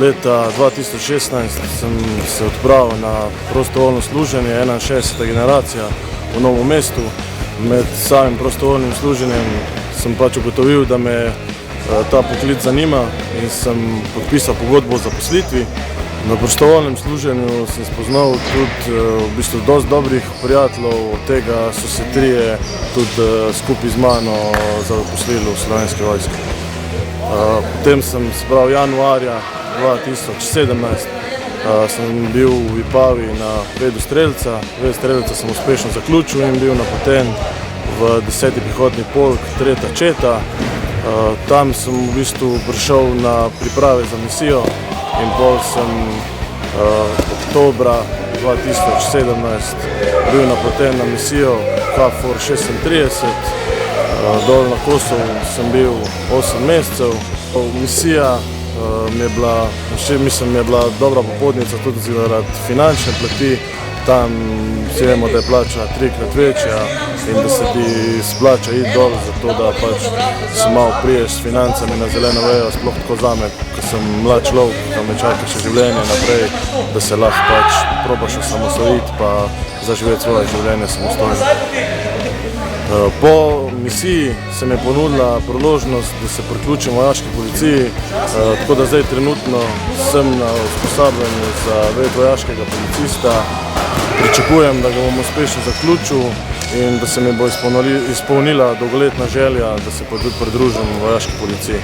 Leta 2016 sem se odpravil na prostovoljno služenje, 61. generacija v Novem mestu. Med samim prostovoljnim služenjem sem pač ugotovil, da me ta poklic zanima in sem podpisal pogodbo o zaposlitvi. Na prostovoljnem služenju sem spoznal tudi v bistvu dosti dobrih prijateljev, od tega so se trije tudi skupaj z mano zaposlili v Slovenski vojski. Potem sem januarja 2017 sem bil v Vipavi na vedu strelca. Ved strelca sem uspešno zaključil in bil napoten v 10. pehotni polk, 3. četa. Tam sem v bistvu prišel na priprave za misijo in pol sem oktobra 2017 bil napoten na misijo KFOR 36. Dol na Kosovu sem bil 8 mesecev. Misija mi je bila dobra popotnica tudi zaradi finančne plati. Tam vsi vemo, da je plača 3-krat večja in da se ti splača iti dol, zato da pač se malo priješ s financami na zeleno vejo, sploh tako zame, ko sem mlad človek, da me čaka še življenje naprej, da se lahko pač probaš osamosvojiti pa zaživeti svoje življenje samostojno. Po misiji se mi je ponudila priložnost, da se priključim vojaški policiji, tako da zdaj trenutno sem na usposabljanju za ved vojaškega policista. Pričakujem, da ga bom uspešno zaključil in da se mi bo izpolnila dolgoletna želja, da se tudi pridružim vojaški policiji.